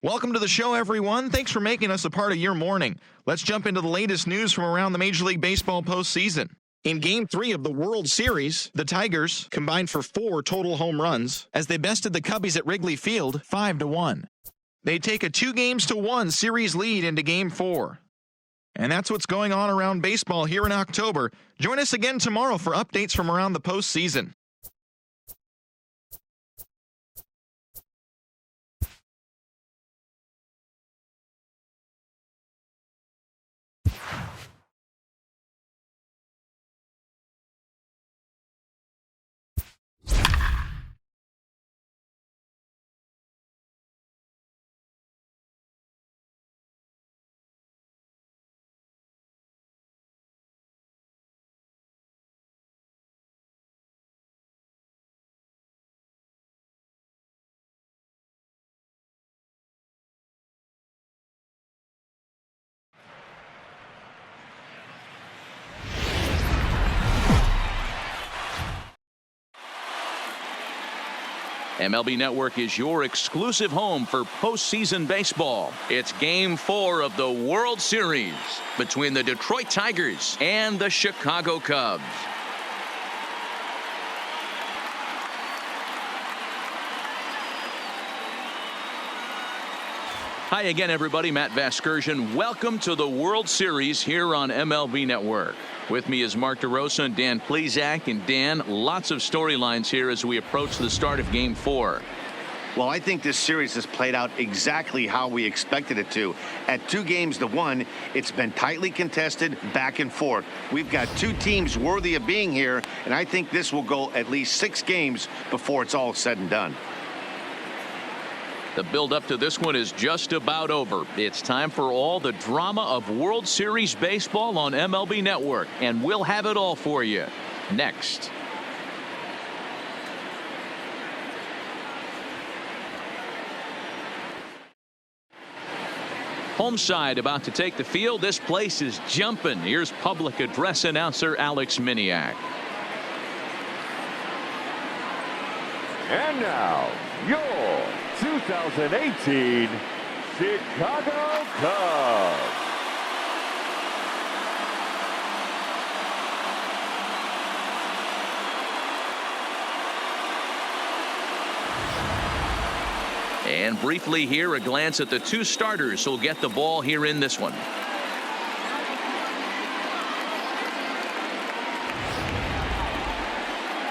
Welcome to the show, everyone. Thanks for making us a part of your morning. Let's jump into the latest news from around the Major League Baseball postseason. In Game 3 of the World Series, the Tigers combined for 4 total home runs as they bested the Cubbies at Wrigley Field 5-1. They take a 2-1 series lead into Game 4. And that's what's going on around baseball here in October. Join us again tomorrow for updates from around the postseason. MLB Network is your exclusive home for postseason baseball. It's Game 4 of the World Series between the Detroit Tigers and the Chicago Cubs. Hi again, everybody. Matt Vasgersian. Welcome to the World Series here on MLB Network. With me is Mark DeRosa and Dan Plesac. And Dan, lots of storylines here as we approach the start of Game 4. Well, I think this series has played out exactly how we expected it to. At 2-1, it's been tightly contested, back and forth. We've got two teams worthy of being here, and I think this will go at least 6 games before it's all said and done. The build-up to this one is just about over. It's time for all the drama of World Series baseball on MLB Network, and we'll have it all for you next. Home side about to take the field. This place is jumping. Here's public address announcer Alex Miniak. And now, your 2018 Chicago Cubs. And briefly here, a glance at the 2 starters who'll get the ball here in this one.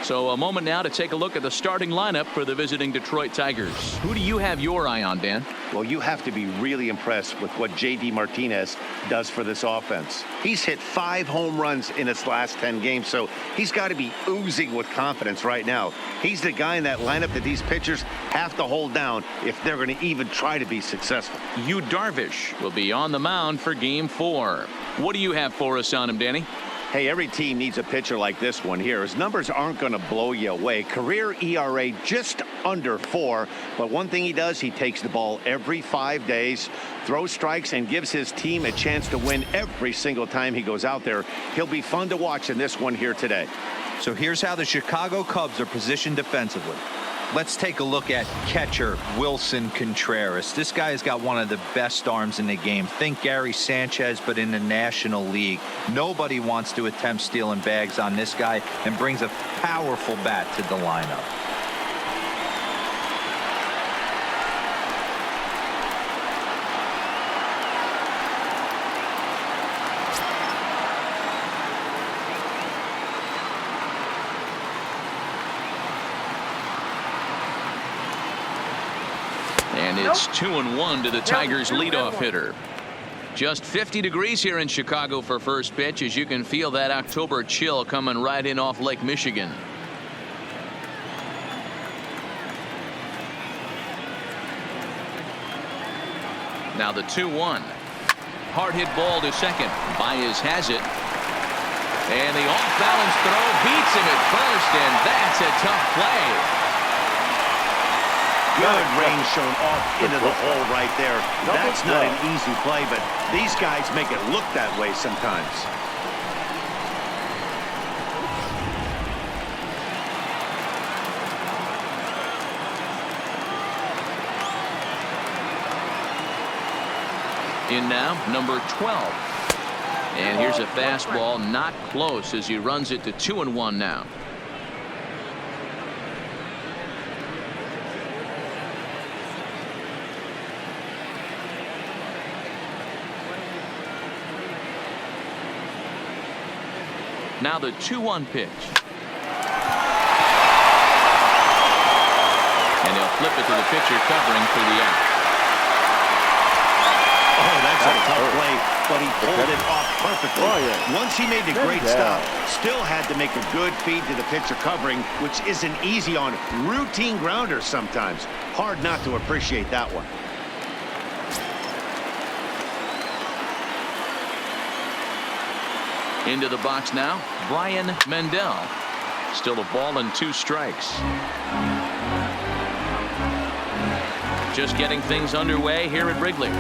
So a moment now to take a look at the starting lineup for the visiting Detroit Tigers. Who do you have your eye on, Dan? Well, you have to be really impressed with what J.D. Martinez does for this offense. He's hit 5 home runs in his last 10 games, so he's got to be oozing with confidence right now. He's the guy in that lineup that these pitchers have to hold down if they're going to even try to be successful. Yu Darvish will be on the mound for Game 4. What do you have for us on him, Danny? Hey, every team needs a pitcher like this one here. His numbers aren't going to blow you away. Career ERA just under 4. But one thing he does, he takes the ball every 5 days, throws strikes, and gives his team a chance to win every single time he goes out there. He'll be fun to watch in this one here today. So here's how the Chicago Cubs are positioned defensively. Let's take a look at catcher Wilson Contreras. This guy has got one of the best arms in the game. Think Gary Sanchez, but in the National League. Nobody wants to attempt stealing bags on this guy, and brings a powerful bat to the lineup. And it's 2-1 to the Tigers leadoff hitter. Just 50 degrees here in Chicago for first pitch, as you can feel that October chill coming right in off Lake Michigan. Now the 2-1. Hard hit ball to second. Baez has it. And the off-balance throw beats him at first, and that's a tough play. Good range shown off into the hole right there. That's not an easy play, but these guys make it look that way sometimes. In now, number 12. And here's a fastball, not close, as he runs it to 2-1 now. Now the 2-1 pitch. And he'll flip it to the pitcher covering for the out. Oh, that's a tough play, but he pulled it off perfectly. Once he made the great stop, still had to make a good feed to the pitcher covering, which isn't easy on routine grounders sometimes. Hard not to appreciate that one. Into the box now, Brian Mendel. Still a ball and 2 strikes. Just getting things underway here at Wrigley.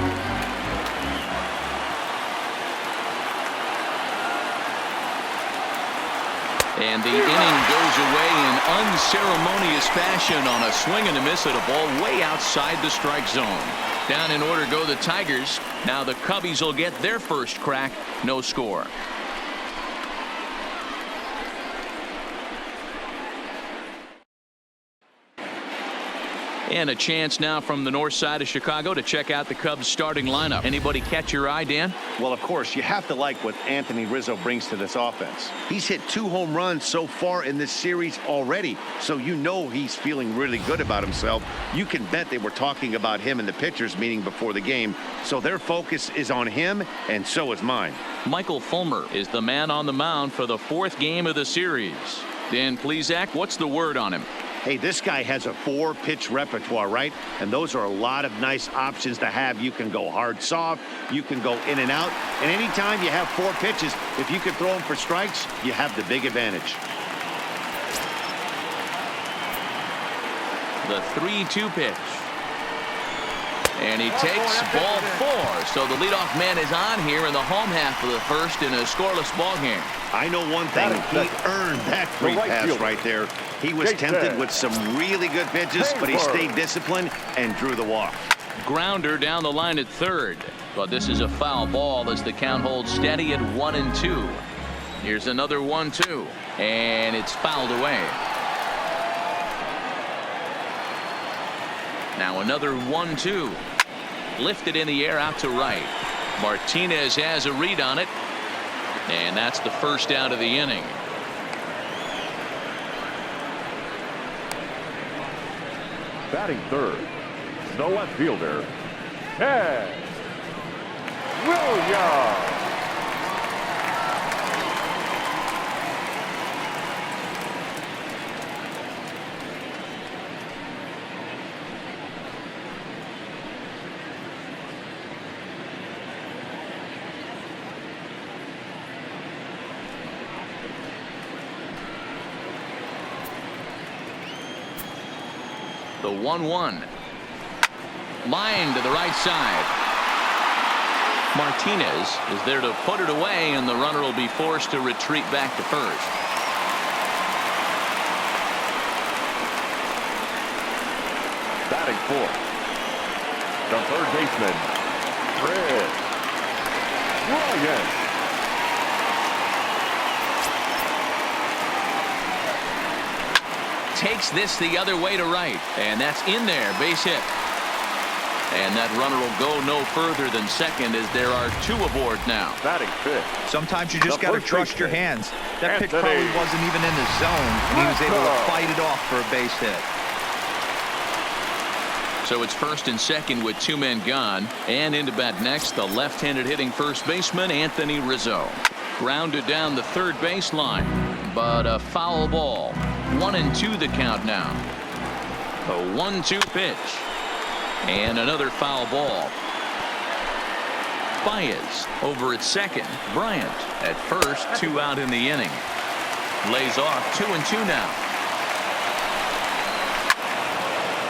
And the inning goes away in unceremonious fashion on a swing and a miss at a ball way outside the strike zone. Down in order go the Tigers. Now the Cubbies will get their first crack. No score. And a chance now from the north side of Chicago to check out the Cubs starting lineup. Anybody catch your eye, Dan? Well, of course, you have to like what Anthony Rizzo brings to this offense. He's hit 2 home runs so far in this series already, so you know he's feeling really good about himself. You can bet they were talking about him in the pitchers meeting before the game, so their focus is on him, and so is mine. Michael Fulmer is the man on the mound for the 4th game of the series. Dan Plesac, what's the word on him? Hey, this guy has a 4-pitch repertoire, right? And those are a lot of nice options to have. You can go hard, soft. You can go in and out. And anytime you have 4 pitches, if you can throw them for strikes, you have the big advantage. The 3-2 pitch. And he takes ball 4. So the leadoff man is on here in the home half of the first in a scoreless ball game. I know one thing. He earned that free pass right there. He was tempted with some really good pitches, but he stayed disciplined and drew the walk. Grounder down the line at third. But this is a foul ball as the count holds steady at 1-2. Here's another 1-2. And it's fouled away. Now another 1-2. Lifted in the air out to right. Martinez has a read on it. And that's the first out of the inning. Batting third, the left fielder, Ted Williams. The 1-1. Line to the right side. Martinez is there to put it away, and the runner will be forced to retreat back to first. Batting fourth, the third baseman, Chris Bryant. Takes this the other way to right, and that's in there, base hit. And that runner will go no further than second as there are 2 aboard now. Batting fifth. Sometimes you just got to trust your hands. That pitch probably wasn't even in the zone, and he was able to fight it off for a base hit. So it's first and second with 2 men gone, and into bat next, the left-handed hitting first baseman, Anthony Rizzo. Grounded down the third baseline, but a foul ball. 1-2 the count now. A 1-2 pitch. And another foul ball. Baez over at second. Bryant at first. 2 out in the inning. Lays off 2-2 now.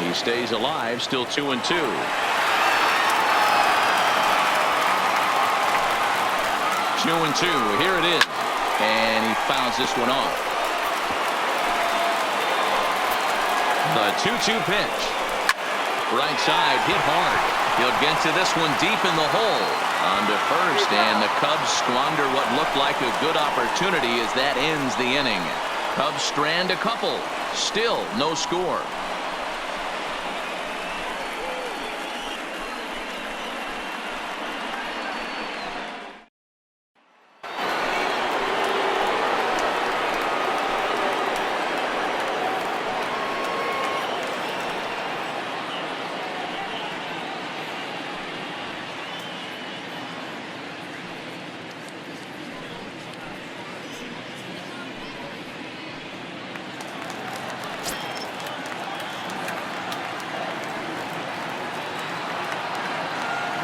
He stays alive. Still 2-2. 2-2. Here it is. And he fouls this one off. The 2-2 pitch. Right side hit hard. He'll get to this one deep in the hole. On to first, and the Cubs squander what looked like a good opportunity as that ends the inning. Cubs strand a couple. Still no score.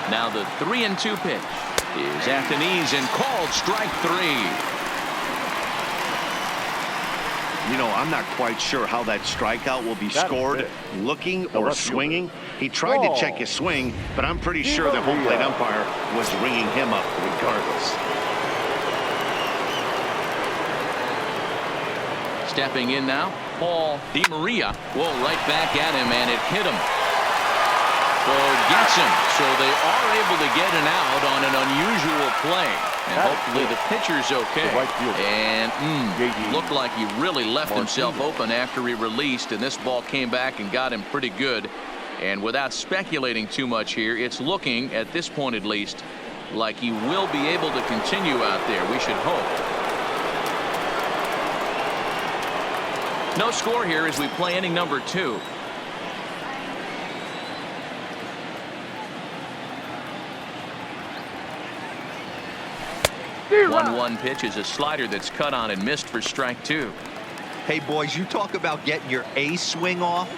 Now the 3-2 pitch is at the knees and called strike 3. You know, I'm not quite sure how that strikeout will be scored, looking or swinging. He tried to check his swing, but I'm pretty sure the home plate umpire was ringing him up regardless. Stepping in now, Paul DeMaria. Whoa, right back at him, and it hit him. So gets him. So they are able to get an out on an unusual play. And hopefully the pitcher's okay. And looked like he really left himself open after he released, and this ball came back and got him pretty good. And without speculating too much here, it's looking, at this point at least, like he will be able to continue out there. We should hope. No score here as we play inning number 2. The 1-1 pitch is a slider that's cut on and missed for strike 2. Hey, boys, you talk about getting your A swing off.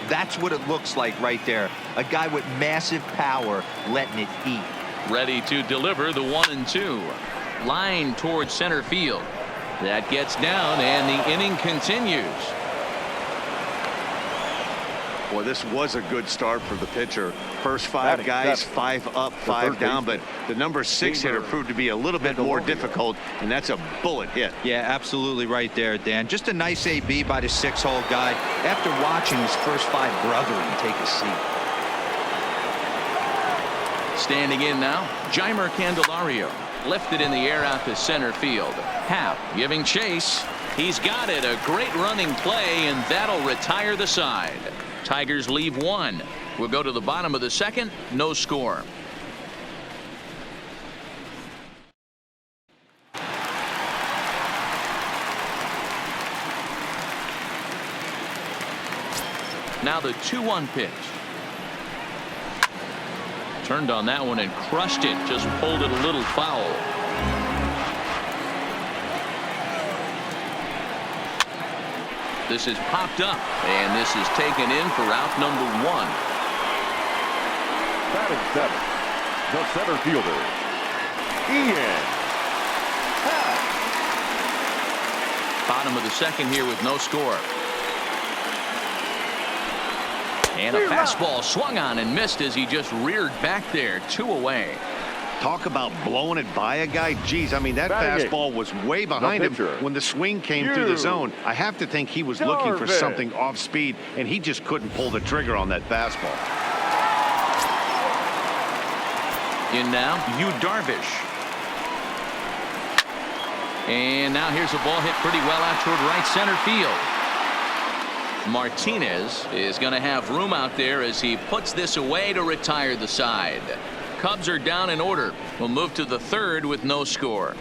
That's what it looks like right there. A guy with massive power letting it eat. Ready to deliver the 1-2. Line towards center field. That gets down, and the inning continues. Boy, this was a good start for the pitcher. First 5 guys, 5 up, 5 down, but the number 6 hitter proved to be a little bit more difficult, and that's a bullet hit. Yeah, absolutely right there, Dan. Just a nice AB by the 6-hole guy after watching his first 5 brethren take a seat. Standing in now, Jeimer Candelario. Lifted in the air out to center field. Happ giving chase. He's got it. A great running play, and that'll retire the side. Tigers leave 1. We'll go to the bottom of the 2nd. No score. Now the 2-1 pitch. Turned on that one and crushed it. Just pulled it a little foul. This is popped up, and this is taken in for out number 1. Batting 7, the center fielder, Ian. Bottom of the 2nd here with no score. And a fastball swung on and missed as he just reared back there. 2 away. Talk about blowing it by a guy. Geez, I mean, that fastball was way behind him when the swing came through the zone. I have to think he was looking for something off speed, and he just couldn't pull the trigger on that fastball. In now, Yu Darvish. And now here's a ball hit pretty well out toward right center field. Martinez is going to have room out there as he puts this away to retire the side. Cubs are down in order. We'll move to the 3rd with no score.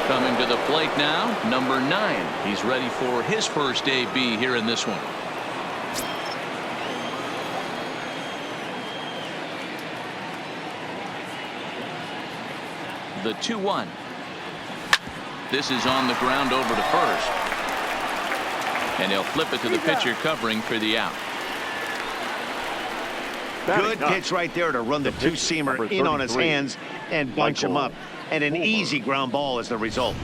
Coming to the plate now, number 9. He's ready for his first AB here in this one. The 2-1. This is on the ground over to first. And he'll flip it to the pitcher covering for the out. Good pitch right there to run the 2-seamer in on his hands and bunch him up. And an easy ground ball as the result.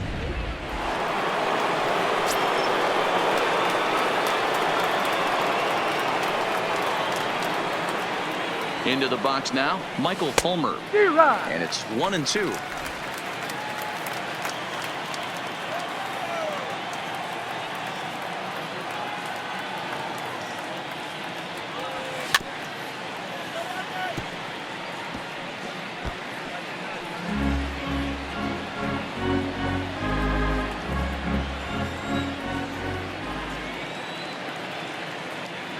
Into the box now, Michael Fulmer. And it's 1-2.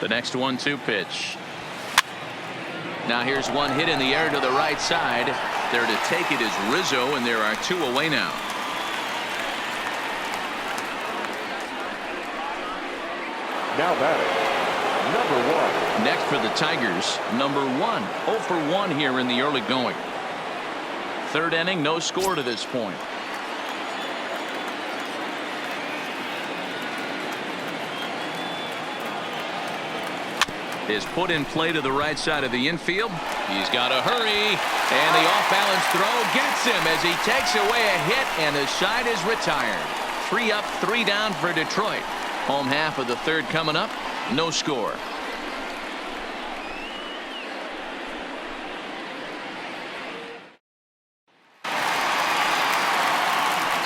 The next 1-2 pitch. Now here's one hit in the air to the right side. There to take it is Rizzo, and there are 2 away now. Now batting, number 1. Next for the Tigers, number 1. 0 for 1 here in the early going. 3rd inning, no score to this point. Is put in play to the right side of the infield. He's got to hurry, and the off-balance throw gets him as he takes away a hit, and the side is retired. 3 up, 3 down for Detroit. Home half of the 3rd coming up. No score.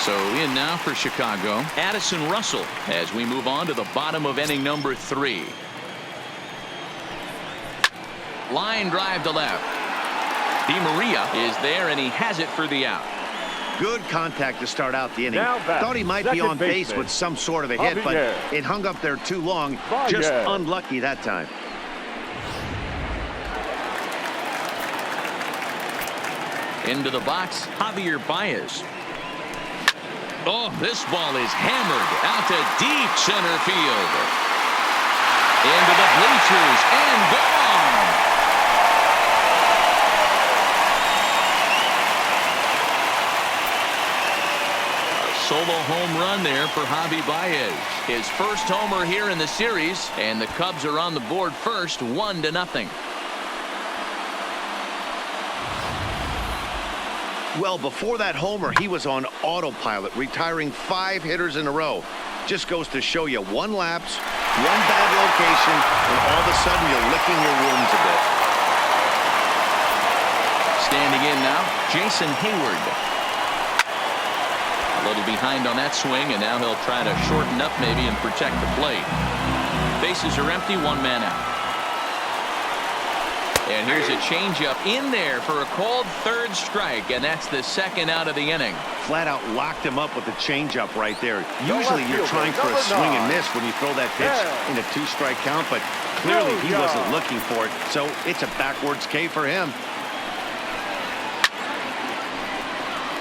So in now for Chicago, Addison Russell, as we move on to the bottom of inning number 3. Line drive to left. DeMaria is there, and he has it for the out. Good contact to start out the inning. Thought he might be on base with some sort of a hit, but it hung up there too long. Just unlucky that time. Into the box, Javier Baez. Oh, this ball is hammered out to deep center field. Into the bleachers and gone. Solo home run there for Javi Baez. His first homer here in the series, and the Cubs are on the board first, 1-0. Well, before that homer, he was on autopilot, retiring 5 hitters in a row. Just goes to show you one lapse, one bad location, and all of a sudden you're licking your wounds a bit. Standing in now, Jason Hayward. A little behind on that swing, and now he'll try to shorten up maybe and protect the plate. Bases are empty, 1 man out. And here's a changeup in there for a called 3rd strike, and that's the 2nd out of the inning. Flat out locked him up with the changeup right there. Usually you're trying for a swing and miss when you throw that pitch in a 2-strike count, but clearly he wasn't looking for it, so it's a backwards K for him.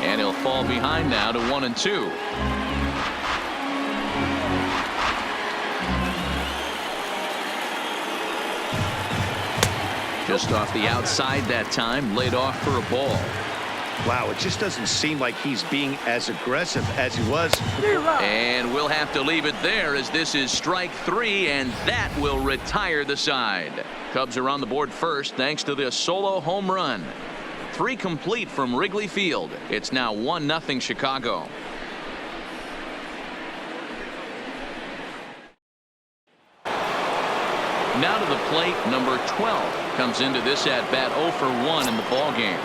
And he'll fall behind now to 1-2. Just off the outside that time, laid off for a ball. Wow, it just doesn't seem like he's being as aggressive as he was. And we'll have to leave it there, as this is strike 3, and that will retire the side. Cubs are on the board first thanks to this solo home run. 3 complete from Wrigley Field. It's now 1-0 Chicago. Now to the plate, number 12 comes into this at bat 0 for 1 in the ball game.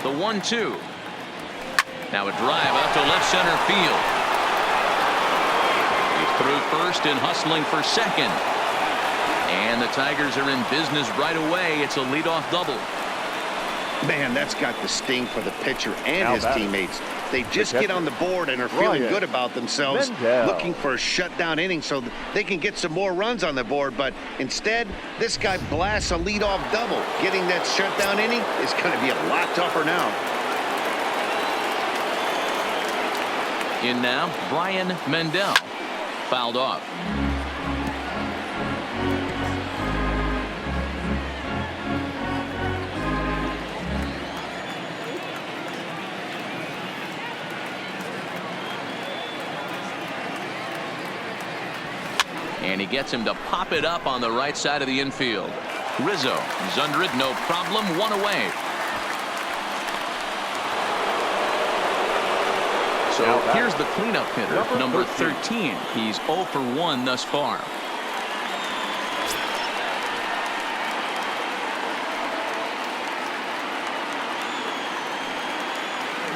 The 1-2. Now a drive out to left center field. He's through first and hustling for second. And the Tigers are in business right away. It's a leadoff double. Man, that's got the sting for the pitcher and his teammates. They just get on the board and are feeling good about themselves, looking for a shutdown inning so they can get some more runs on the board. But instead, this guy blasts a leadoff double. Getting that shutdown inning is going to be a lot tougher now. In now, Brian Mendel. Fouled off. And he gets him to pop it up on the right side of the infield. Rizzo is under it, no problem, 1 away. So here's the cleanup hitter, number 13. He's 0 for 1 thus far.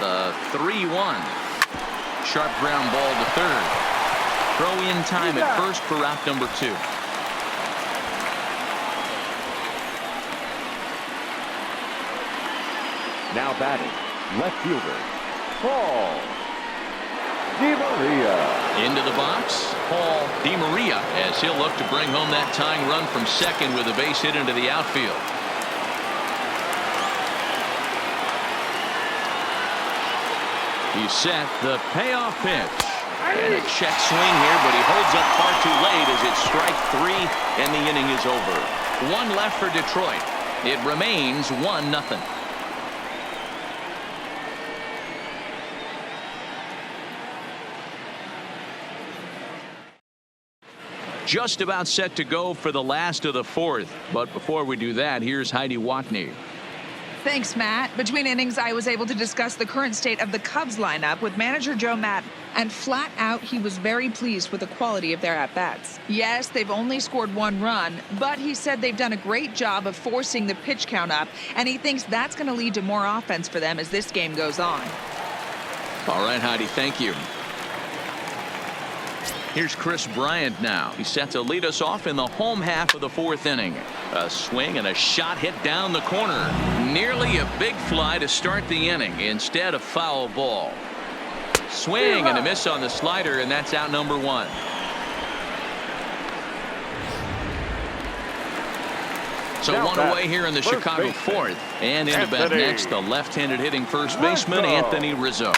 The 3-1. Sharp ground ball to third. Throw in time at first for out number 2. Now batting, left fielder, Paul. DeMaria. Into the box, Paul DeMaria, as he'll look to bring home that tying run from second with a base hit into the outfield. He's set the payoff pitch. And a check swing here, but he holds up far too late as it's strike three, and the inning is over. One left for Detroit. It remains 1-0. Just about set to go for the last of the fourth. But before we do that, here's Heidi Watney. Thanks, Matt. Between innings, I was able to discuss the current state of the Cubs lineup with manager Joe Maddon. And flat out, he was very pleased with the quality of their at-bats. Yes, they've only scored one run, but he said they've done a great job of forcing the pitch count up, and he thinks that's going to lead to more offense for them as this game goes on. All right, Heidi, thank you. Here's Chris Bryant now. He's set to lead us off in the home half of the fourth inning. A swing and a shot hit down the corner. Nearly a big fly to start the inning. Instead, a foul ball. Swing and a miss on the slider, and that's out number one. So Now one back, away here in the first Chicago baseman, fourth. And into bat Anthony next, the left-handed hitting first baseman, Rizzo. Anthony Rizzo.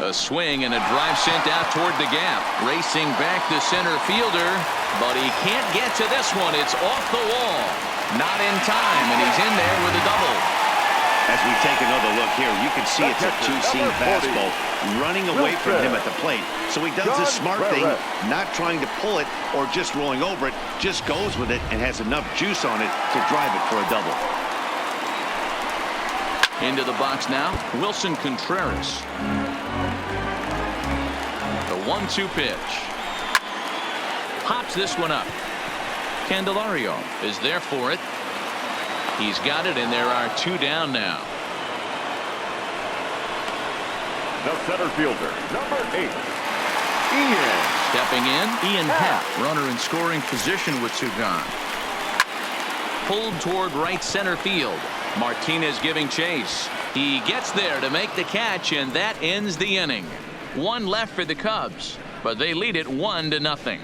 A swing and a drive sent out toward the gap. Racing back the center fielder, but he can't get to this one. It's off the wall. Not in time, and he's in there with a double. As we take another look here, you can see it's a two-seam fastball running away from him at the plate. So he does the smart thing, not trying to pull it or just rolling over it, just goes with it and has enough juice on it to drive it for a double. Into the box now, Wilson Contreras. The 1-2 pitch. Pops this one up. Candelario is there for it. He's got it, and there are two down now. The center fielder, number 8, Ian. Stepping in, Ian Happ, runner in scoring position with two gone. Pulled toward right center field. Martinez giving chase. He gets there to make the catch, and that ends the inning. One left for the Cubs, but they lead it 1-0.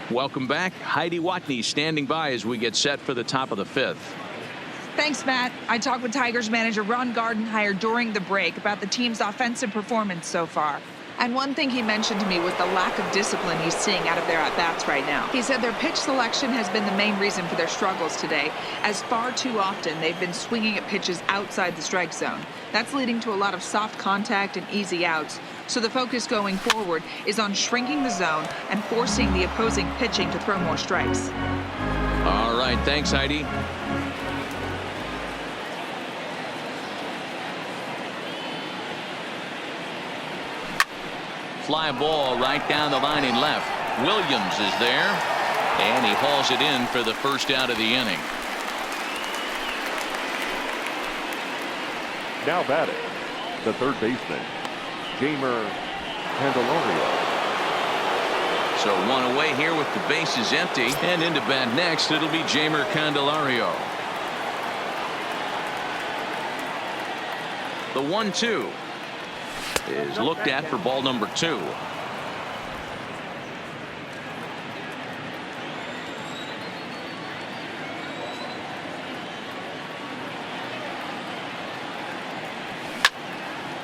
Welcome back. Heidi Watney standing by as we get set for the top of the fifth. Thanks, Matt. I talked with Tigers manager Ron Gardenhire during the break about the team's offensive performance so far. And one thing he mentioned to me was the lack of discipline he's seeing out of their at-bats right now. He said their pitch selection has been the main reason for their struggles today, as far too often they've been swinging at pitches outside the strike zone. That's leading to a lot of soft contact and easy outs. So the focus going forward is on shrinking the zone and forcing the opposing pitching to throw more strikes. All right, thanks, Heidi. Fly ball right down the line in left. Williams is there, and he hauls it in for the first out of the inning. Now batting, the third baseman, Jeimer Candelario. So one away here with the bases empty, and into bat next it'll be Jeimer Candelario. The 1-2 is looked at for ball number 2.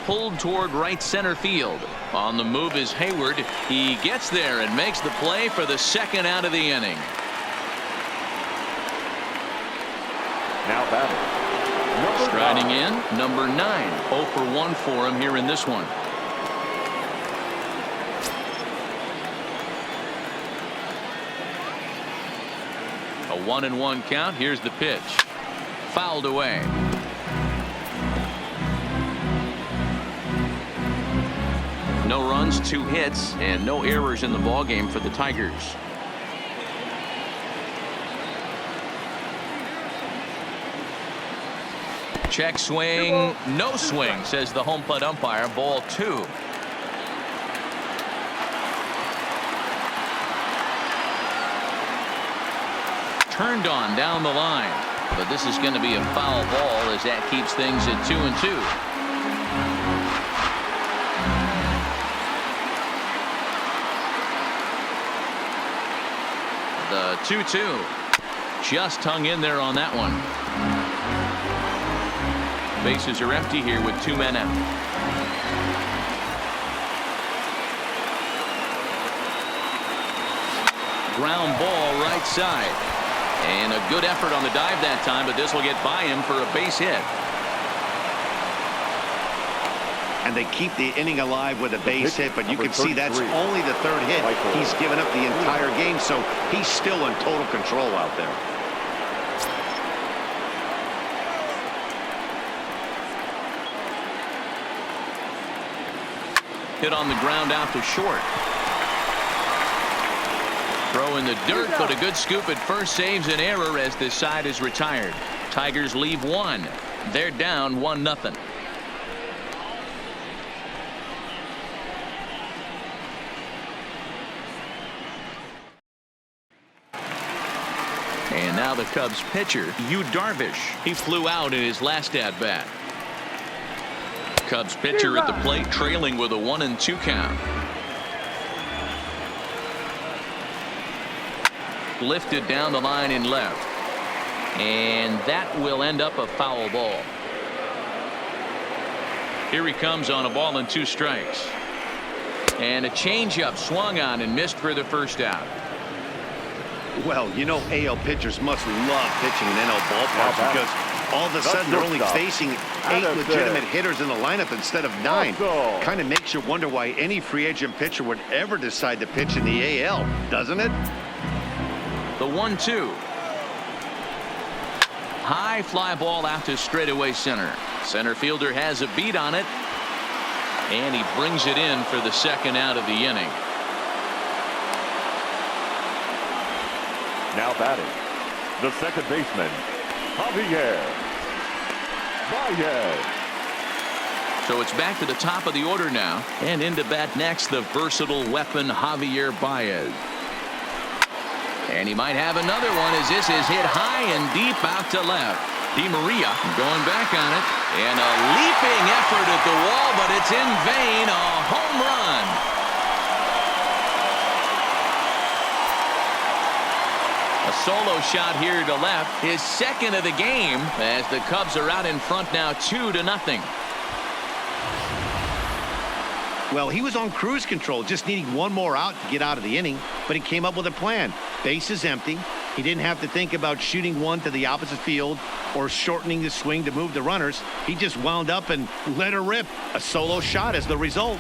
Pulled toward right center field. On the move is Hayward. He gets there and makes the play for the second out of the inning. Now batting, Striding in, number 9. 0 for 1 for him here in this one. A 1-1 count. Here's the pitch. Fouled away. No runs, 2 hits, and no errors in the ballgame for the Tigers. Check swing, no swing, says the home plate umpire. Ball 2. Turned on down the line. But this is going to be a foul ball as that keeps things at 2-2. The 2-2 just hung in there on that one. Bases are empty here with 2 men out. Ground ball right side. And a good effort on the dive that time, but this will get by him for a base hit. And they keep the inning alive with a base hit, but you can see that's only the 3rd hit. He's given up the entire game, so he's still in total control out there. Hit on the ground out to short. Throw in the dirt, but a good scoop at first saves an error as this side is retired. Tigers leave 1. They're down 1-0. And now the Cubs pitcher, Yu Darvish. He flew out in his last at-bat. Cubs pitcher at the plate, trailing with a 1-2 count. Lifted down the line in left. And that will end up a foul ball. Here he comes on a ball and 2 strikes. And a changeup swung on and missed for the first out. Well, you know, AL pitchers must love pitching in NL ballparks because all of a sudden they're only facing 8 legitimate hitters in the lineup instead of 9. Kind of makes you wonder why any free agent pitcher would ever decide to pitch in the AL, doesn't it? The 1-2. High fly ball out to straightaway center. Center fielder has a beat on it. And he brings it in for the 2nd out of the inning. Now batting, the 2nd baseman, Javier Baez. So it's back to the top of the order now. And into bat next, the versatile weapon, Javier Baez. And he might have another one as this is hit high and deep out to left. Di Maria going back on it. And a leaping effort at the wall, but it's in vain. A home run. A solo shot here to left. His 2nd of the game as the Cubs are out in front now 2-0. Well, he was on cruise control, just needing 1 more out to get out of the inning, but he came up with a plan. Base is empty. He didn't have to think about shooting one to the opposite field or shortening the swing to move the runners. He just wound up and let her rip. A solo shot as the result.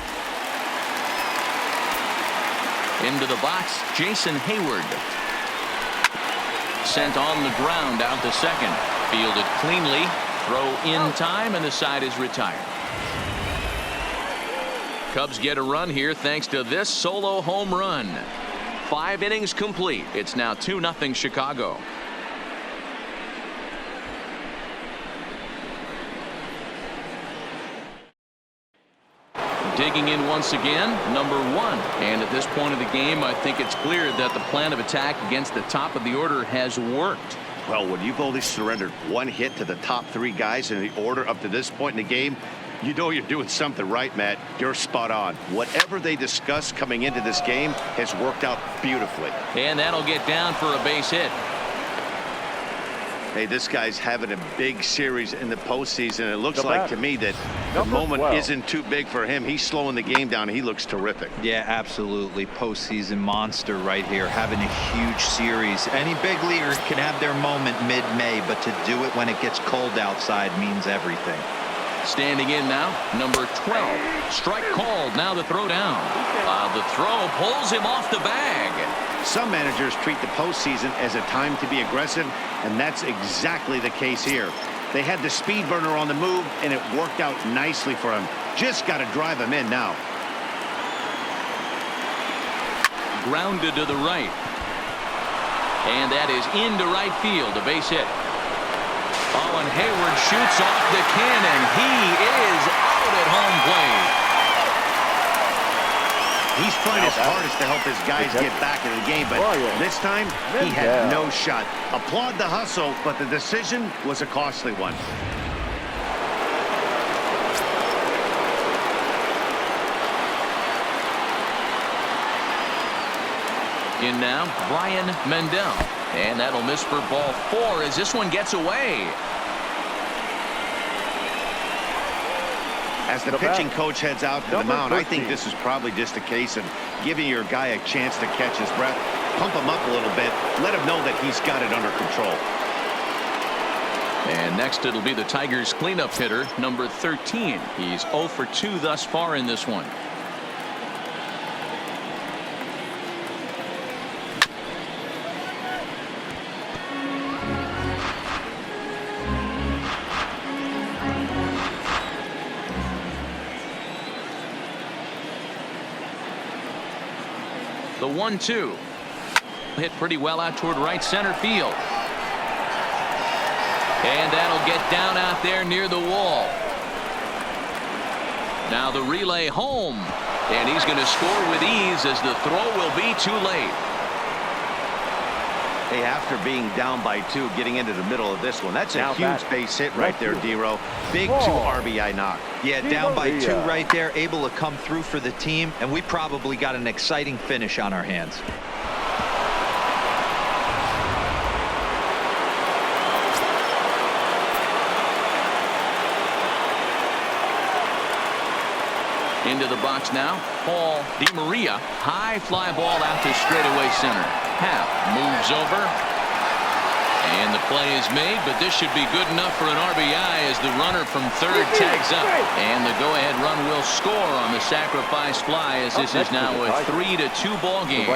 Into the box, Jason Hayward. Sent on the ground out to second. Fielded cleanly. Throw in time, and the side is retired. Cubs get a run here thanks to this solo home run. 5 innings complete. It's now 2-0 Chicago. Digging in once again, number 1. And at this point of the game, I think it's clear that the plan of attack against the top of the order has worked. Well, when you've only surrendered 1 hit to the top 3 guys in the order up to this point in the game, you know you're doing something right, Matt. You're spot on. Whatever they discussed coming into this game has worked out beautifully. And that'll get down for a base hit. Hey, this guy's having a big series in the postseason. It looks like to me that the moment isn't too big for him. He's slowing the game down. He looks terrific. Yeah, absolutely. Postseason monster right here, having a huge series. Any big leaguer can have their moment mid-May, but to do it when it gets cold outside means everything. Standing in now, number 12. Strike called. Now the throw down. The throw pulls him off the bag. Some managers treat the postseason as a time to be aggressive, and that's exactly the case here. They had the speed burner on the move, and it worked out nicely for him. Just got to drive him in now. Grounded to the right. And that is into right field, a base hit. Oh, and Hayward shoots off the cannon. He is out at home plate. He's trying his hardest to help his guys get back in the game, but this time he had no shot. Applaud the hustle, but the decision was a costly one. In now, Brian Mendel. And that'll miss for ball 4 as this one gets away. As the pitching coach heads out to the mound, I think this is probably just a case of giving your guy a chance to catch his breath, pump him up a little bit, let him know that he's got it under control. And next it'll be the Tigers cleanup hitter, number 13. He's 0 for 2 thus far in this one. The 1-2 hit pretty well out toward right center field. And that'll get down out there near the wall. Now the relay home. And he's going to score with ease as the throw will be too late. Hey, after being down by 2, getting into the middle of this one, that's a huge base hit right there, D-Row. Big 2 RBI knock. Yeah, down by 2 right there, able to come through for the team, and we probably got an exciting finish on our hands. Into the box now, Paul DeMaria. High fly ball out to straightaway center. Happ moves over. And the play is made, but this should be good enough for an RBI as the runner from third tags up. And the go-ahead run will score on the sacrifice fly as this is now a 3-2 ball game.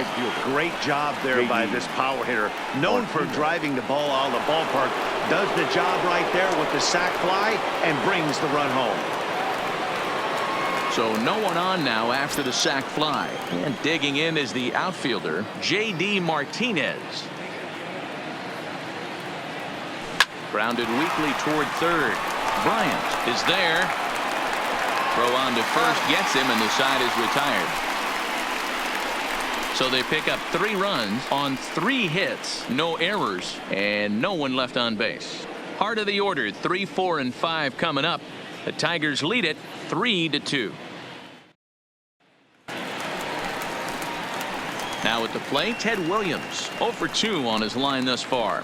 Great job there by this power hitter. Known for driving the ball out of the ballpark. Does the job right there with the sac fly and brings the run home. So no one on now after the sac fly. And digging in is the outfielder, J.D. Martinez. Grounded weakly toward third. Bryant is there. Throw on to first gets him, and the side is retired. So they pick up 3 runs on 3 hits, no errors, and no one left on base. Heart of the order, 3, 4, and 5 coming up. The Tigers lead it 3-2. Now at the plate, Ted Williams, 0 for 2 on his line thus far.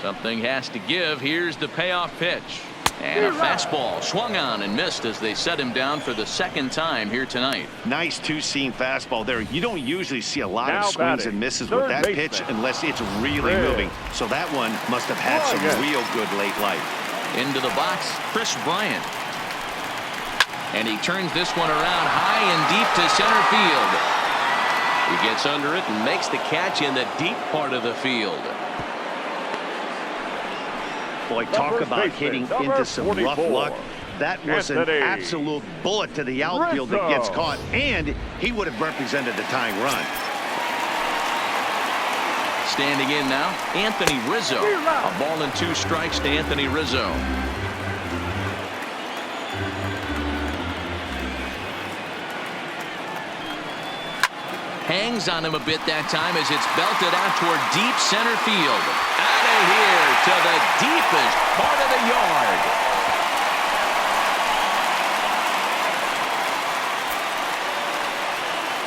Something has to give. Here's the payoff pitch. And a fastball swung on and missed as they set him down for the 2nd time here tonight. Nice 2-seam fastball there. You don't usually see a lot of swings and misses with that pitch unless it's really moving. So that one must have had some real good late life. Into the box, Chris Bryant. And he turns this one around high and deep to center field. He gets under it and makes the catch in the deep part of the field. Boy, talk about hitting into some rough luck. That was an absolute bullet to the outfield that gets caught, and he would have represented the tying run. Standing in now, Anthony Rizzo. A ball and 2 strikes to Anthony Rizzo. Hangs on him a bit that time as it's belted out toward deep center field. Out of here to the deepest part of the yard.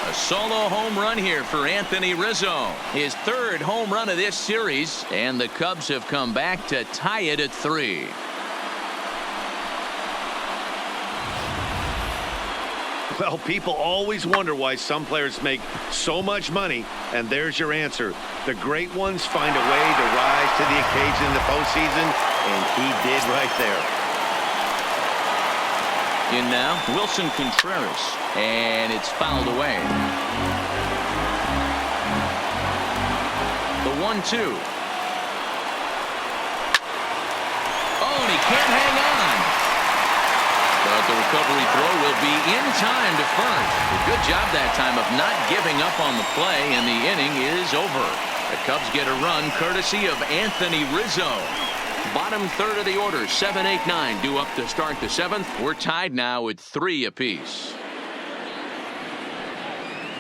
A solo home run here for Anthony Rizzo. His 3rd home run of this series, and the Cubs have come back to tie it at 3. Well, people always wonder why some players make so much money, and there's your answer. The great ones find a way to rise to the occasion in the postseason, and he did right there. In now, Wilson Contreras, and it's fouled away. The 1-2. Oh, and he can't hang on. But the recovery throw will be in time to first. A good job that time of not giving up on the play, and the inning is over. The Cubs get a run courtesy of Anthony Rizzo. Bottom third of the order, 7, 8, 9 due up to start the seventh. We're tied now at 3 apiece.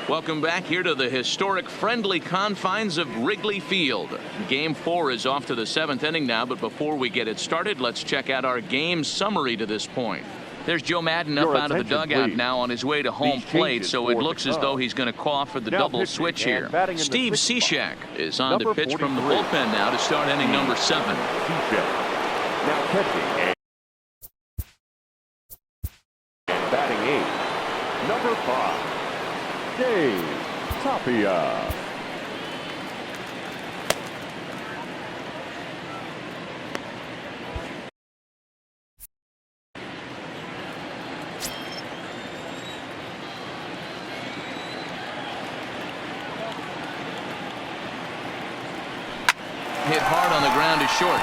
Welcome back here to the historic friendly confines of Wrigley Field. Game 4 is off to the 7th inning now, but before we get it started, let's check out our game summary to this point. There's Joe Madden up out of the dugout now on his way to home plate, so it looks as though he's going to call for the double switch here. Steve Cishek is on the pitch from the bullpen now to start inning number 7. Now catching and batting 8, number 5, Dave Tapia. Hit hard on the ground is short.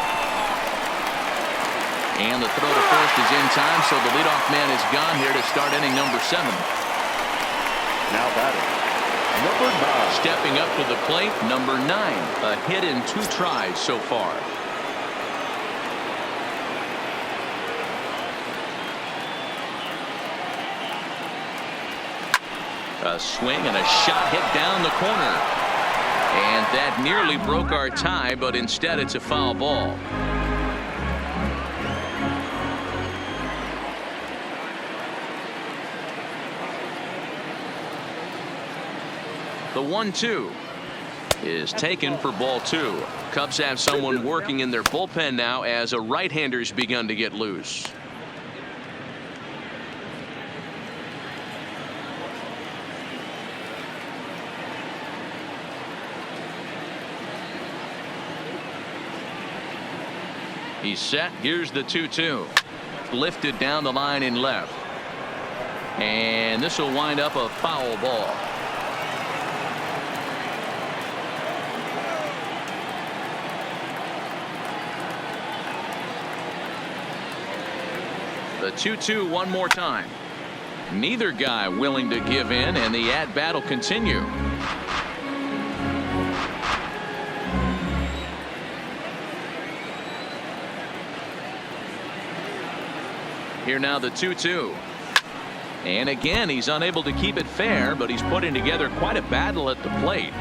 And the throw to first is in time, so the leadoff man is gone here to start inning number 7. Now batting, number 9. Stepping up to the plate, number 9. A hit in 2 tries so far. A swing and a shot hit down the corner. And that nearly broke our tie, but instead it's a foul ball. The 1-2 is taken for ball 2. Cubs have someone working in their bullpen now as a right-hander's begun to get loose. He's set. Here's the 2-2. Lifted down the line in left. And this will wind up a foul ball. The 2-2 one more time. Neither guy willing to give in, and the at-bat will continue. Here now the 2-2. And again, he's unable to keep it fair, but he's putting together quite a battle at the plate.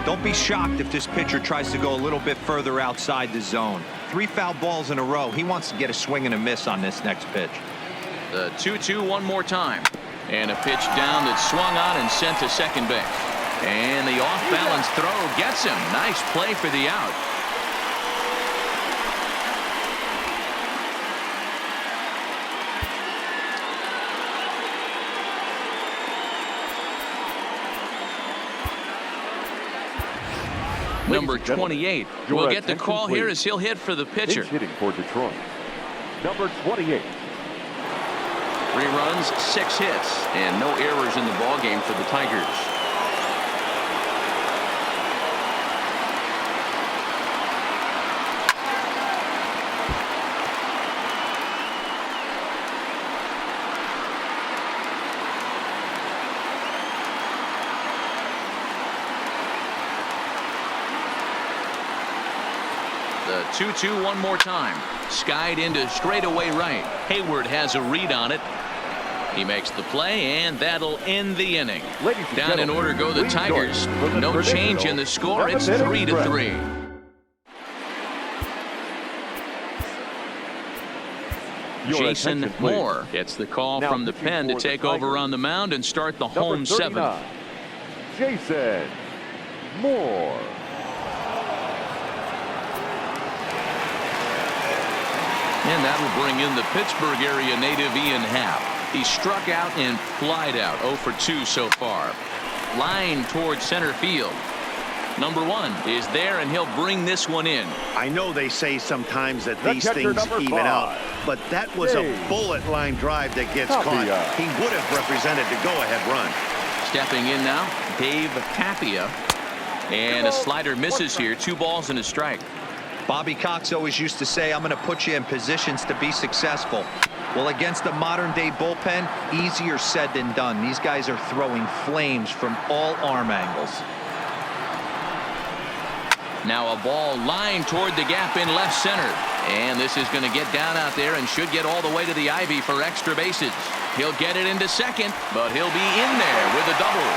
Don't be shocked if this pitcher tries to go a little bit further outside the zone. 3 foul balls in a row. He wants to get a swing and a miss on this next pitch. The 2-2 one more time. And a pitch down that's swung on and sent to second base. And the off-balance throw gets him. Nice play for the out. Number 28 will get the call here as he'll hit for the pitcher. Hitting for Detroit, number 28. 3 runs, 6 hits, and no errors in the ballgame for the Tigers. The 2-2 one more time. Skied into straightaway right. Hayward has a read on it. He makes the play, and that'll end the inning. Down in order go the Tigers. No change in the score. It's 3-3. Jason Moore gets the call from the pen to take over on the mound and start the home 7th. Jason Moore. And that'll bring in the Pittsburgh area native Ian Happ. He struck out and flied out 0 for 2 so far. Line towards center field. Number 1 is there, and he'll bring this one in. I know they say sometimes that these catcher, things number even 5. out, but that was a bullet line drive that gets caught. He would have represented the go-ahead run. Stepping in now, Dave Tapia. And a slider misses here. 2 balls and a strike. Bobby Cox always used to say, I'm going to put you in positions to be successful. Well, against the modern-day bullpen, easier said than done. These guys are throwing flames from all arm angles. Now a ball lined toward the gap in left center. And this is going to get down out there and should get all the way to the ivy for extra bases. He'll get it into second, but he'll be in there with a double.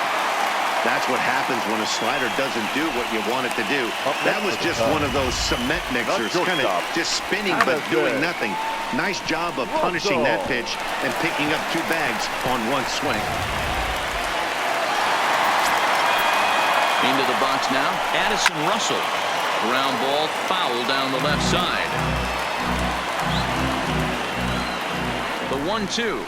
That's what happens when a slider doesn't do what you want it to do. That was just one of those cement mixers, kind of just spinning but doing nothing. Nice job of punishing that pitch and picking up 2 bags on 1 swing. Into the box now, Addison Russell. Ground ball foul down the left side. The 1-2.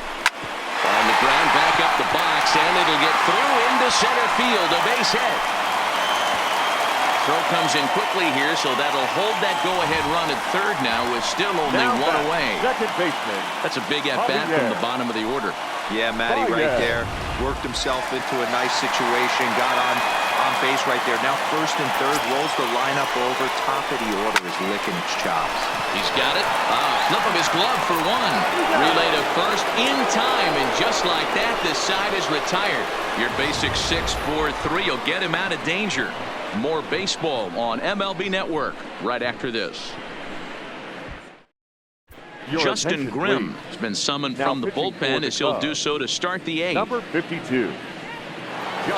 On the ground, back up the box, and it'll get through into center field, a base hit. Throw comes in quickly here, so that'll hold that go-ahead run at third now with still only 1 away. Second baseman. That's a big at-bat from the bottom of the order. Yeah, Matty right there. Worked himself into a nice situation. Got on base right there. Now first and third, rolls the lineup over. Top of the order is licking its chops. He's got it. Flip of his glove for 1. Relay to first in time, and just like that, this side is retired. Your basic 6-4-3 will get him out of danger. More baseball on MLB Network right after this. Justin Grimm has been summoned from the bullpen as he'll do so to start the 8th. Number 52.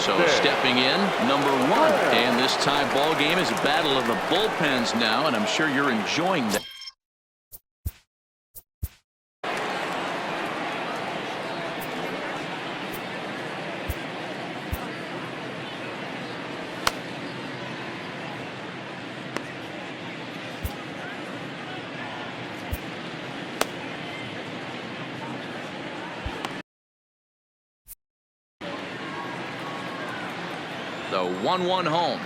So stepping in, number 1. And this tie ball game is a battle of the bullpens now, and I'm sure you're enjoying that. The 1-1 home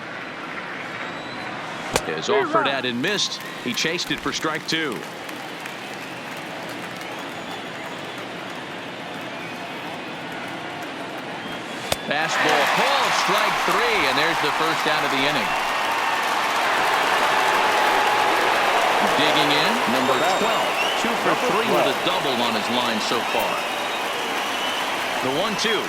is offered at and missed. He chased it for strike 2. Fastball called strike 3, and there's the first out of the inning. Digging in, number 12, 2 for 3 with a double on his line so far. The 1-2.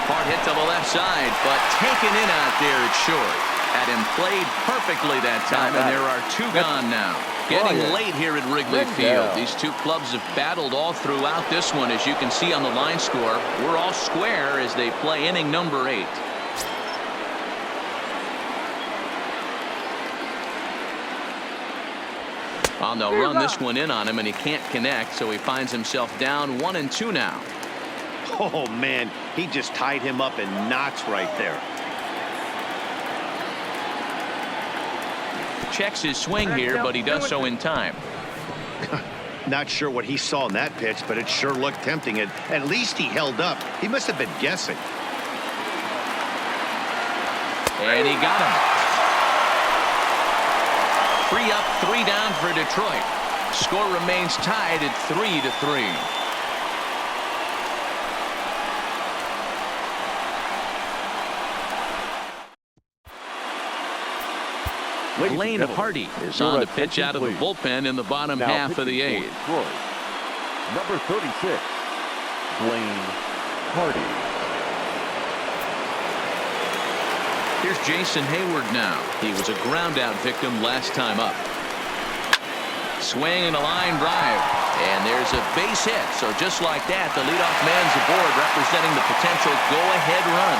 Hard hit to the left side, but taken in out there at short. Had him played perfectly that time, and there are 2 gone now. Getting late here at Wrigley Field. These 2 clubs have battled all throughout this one, as you can see on the line score. We're all square as they play inning number 8. And they'll run this one in on him, and he can't connect, so he finds himself down 1-2 now. Oh, man, he just tied him up in knots right there. Checks his swing here, but he does so in time. Not sure what he saw in that pitch, but it sure looked tempting. And at least he held up. He must have been guessing. And he got him. 3 up, 3 down for Detroit. Score remains tied at 3-3. Blaine Hardy is on to pitch out of the bullpen in the bottom half of the 8th. Number 36, Blaine Hardy. Here's Jason Hayward now. He was a ground-out victim last time up. Swing and a line drive. And there's a base hit. So just like that, the leadoff man's aboard, representing the potential go-ahead run.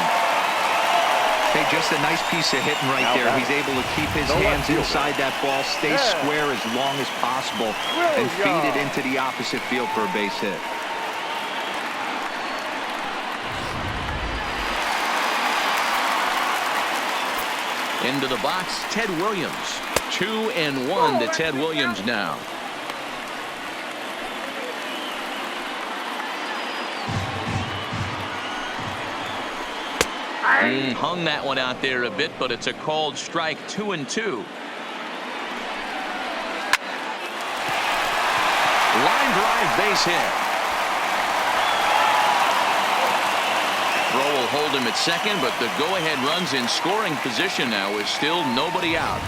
Hey, just a nice piece of hitting right there. He's able to keep his hands inside that ball, stay square as long as possible, and feed it into the opposite field for a base hit. Into the box, Ted Williams. 2-1 to Ted Williams now. Hung that one out there a bit, but it's a called strike. 2-2. Line drive, base hit. Throw will hold him at second, but the go-ahead run's in scoring position now with still nobody out.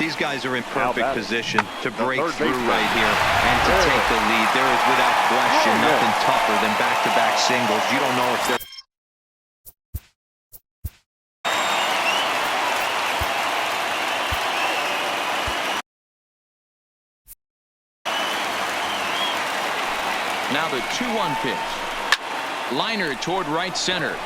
These guys are in perfect position to break through right here and to take the lead. There is without question nothing tougher than back-to-back singles. You don't know if they're now the 2-1 pitch. Liner toward right center.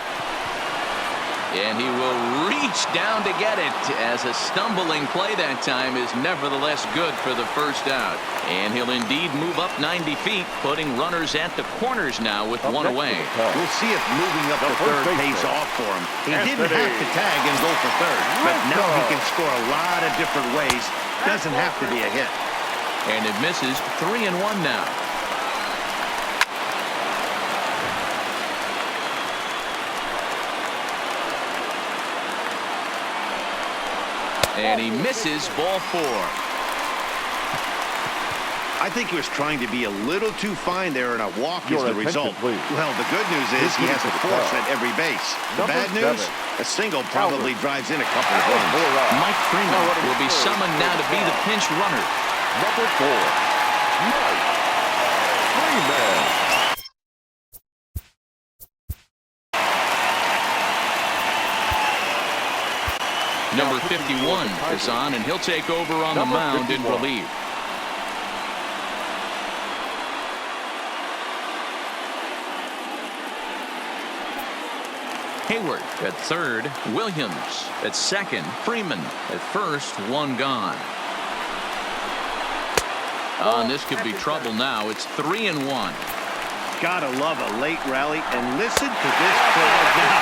And he will reach down to get it, as a stumbling play that time is nevertheless good for the first out. And he'll indeed move up 90 feet, putting runners at the corners now with one away. We'll see if moving up to third pays off for him. He didn't have to tag and go for third, but now he can score a lot of different ways. Doesn't have to be a hit. And it misses. 3-1 now. And he misses. Ball 4. I think he was trying to be a little too fine there, and a walk is the result. Please. Well, the good news is he has a force at every base. The bad news, a single probably drives in a couple of runs. Mike Freeman will be summoned now to be the pinch runner. Number 4, Mike Freeman. Number 51 is on, and he'll take over on the mound in relief. Hayward at third, Williams at second, Freeman at first, one gone. And this could be trouble now. It's 3-1. Gotta love a late rally, and listen to this crowd now.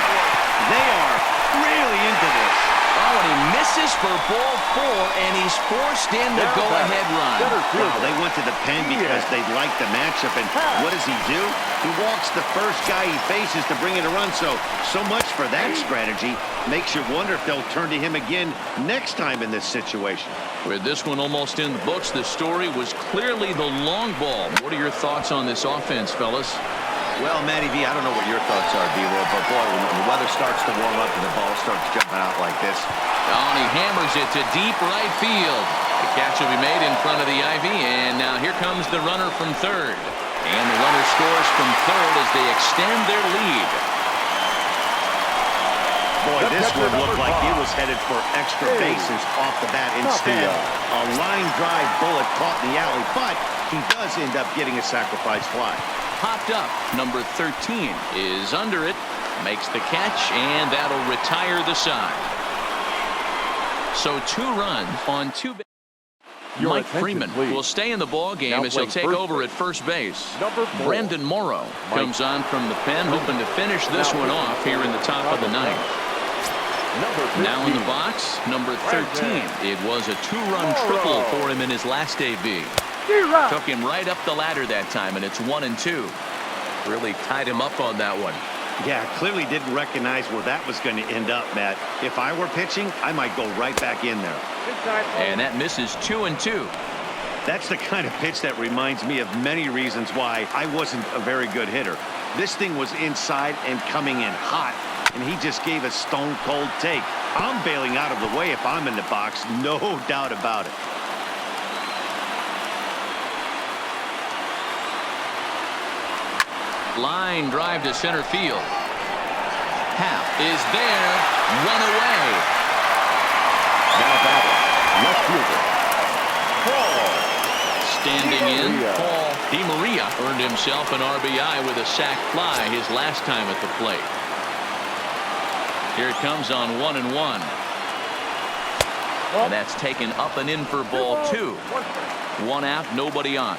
They are really into this. Oh, and he misses for ball 4, and he's forced in the go-ahead run. Well, they went to the pen because they liked the matchup, and what does he do? He walks the first guy he faces to bring in a run, so much for that strategy. Makes you wonder if they'll turn to him again next time in this situation. With this one almost in the books, the story was clearly the long ball. What are your thoughts on this offense, fellas? Well, Matty V, I don't know what your thoughts are, B-Roll, but boy, when the weather starts to warm up and the ball starts jumping out like this. Oh, and he hammers it to deep right field. The catch will be made in front of the ivy, and now here comes the runner from third. And the runner scores from third as they extend their lead. Boy, this one looked like he was headed for extra bases off the bat. Instead, a line drive bullet caught in the alley, but he does end up getting a sacrifice fly. Popped up. Number 13 is under it. Makes the catch, and that'll retire the side. So 2 runs on 2 bases. Mike Freeman will stay in the ball game as he'll take over at first base. Brendan Morrow comes on from the pen, hoping to finish this one off here in the top of the 9th. Now in the box, number 13. It was a 2-run triple for him in his last AB. Took him right up the ladder that time, and it's 1-2. Really tied him up on that one. Yeah, clearly didn't recognize where that was going to end up, Matt. If I were pitching, I might go right back in there. And that misses. 2-2. That's the kind of pitch that reminds me of many reasons why I wasn't a very good hitter. This thing was inside and coming in hot, and he just gave a stone-cold take. I'm bailing out of the way if I'm in the box, no doubt about it. Line drive to center field. Happ is there. Run away. Now batting, left fielder, Paul. Standing in, Paul DiMaria earned himself an RBI with a sac fly his last time at the plate. Here it comes on 1-1. And that's taken up and in for ball 2. 1 out, nobody on.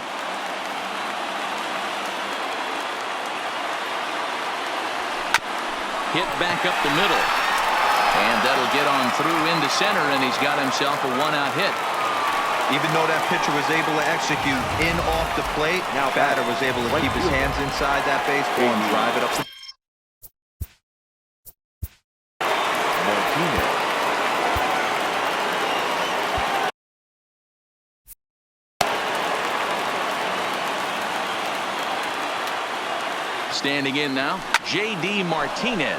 Hit back up the middle. And that'll get on through into center, and he's got himself a 1-out hit. Even though that pitcher was able to execute in off the plate, now batter was able to keep his hands inside that baseball and drive it up the Standing in now, J.D. Martinez.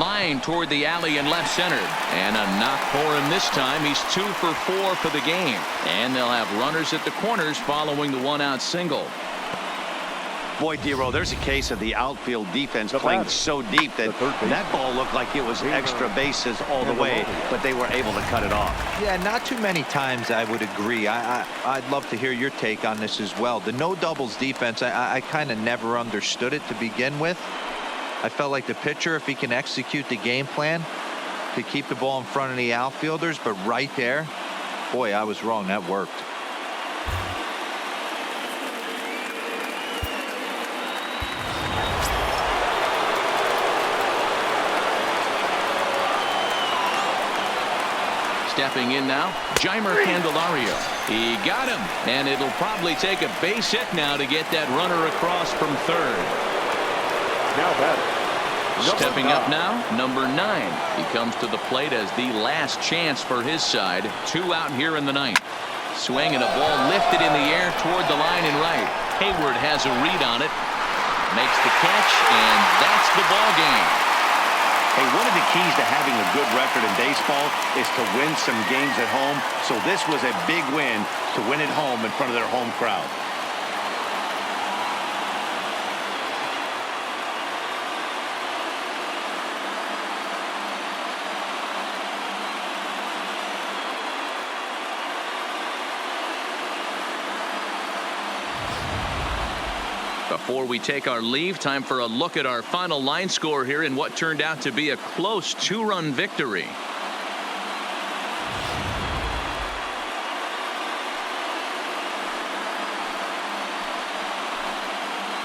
Line toward the alley and left center. And a knock for him this time. He's 2 for 4 for the game. And they'll have runners at the corners following the one-out single. Boy, D-Row, there's a case of the outfield defense playing so deep that that ball looked like it was extra bases all the way, but they were able to cut it off. Yeah, not too many times I would agree. I'd love to hear your take on this as well. The no doubles defense, I kind of never understood it to begin with. I felt like the pitcher, if he can execute the game plan to keep the ball in front of the outfielders, but right there, boy, I was wrong. That worked. Stepping in now, Jeimer Candelario. He got him, and it'll probably take a base hit now to get that runner across from third. Now batter. Stepping up now, number 9. He comes to the plate as the last chance for his side. 2 out here in the ninth. Swing and a ball lifted in the air toward the line and right. Hayward has a read on it. Makes the catch, and that's the ball game. Hey, one of the keys to having a good record in baseball is to win some games at home. So this was a big win to win at home in front of their home crowd. Before we take our leave, time for a look at our final line score here in what turned out to be a close 2-run victory.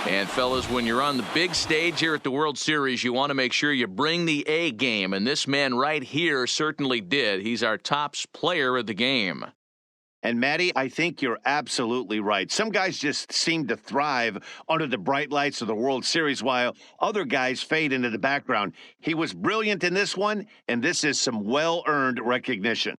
And fellas, when you're on the big stage here at the World Series, you want to make sure you bring the A game, and this man right here certainly did. He's our top player of the game. And, Matty, I think you're absolutely right. Some guys just seem to thrive under the bright lights of the World Series while other guys fade into the background. He was brilliant in this one, and this is some well-earned recognition.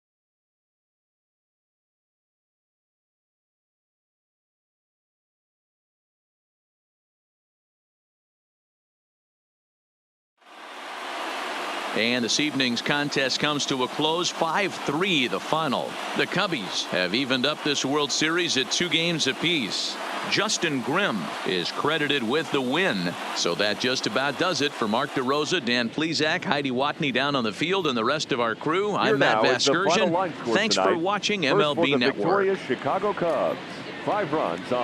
And this evening's contest comes to a close, 5-3 the final. The Cubbies have evened up this World Series at 2 games apiece. Justin Grimm is credited with the win. So that just about does it for Mark DeRosa, Dan Plesac, Heidi Watney down on the field, and the rest of our crew. I'm Matt Vasgersian. Thanks for watching MLB Network. Victorious Chicago Cubs. 5 runs on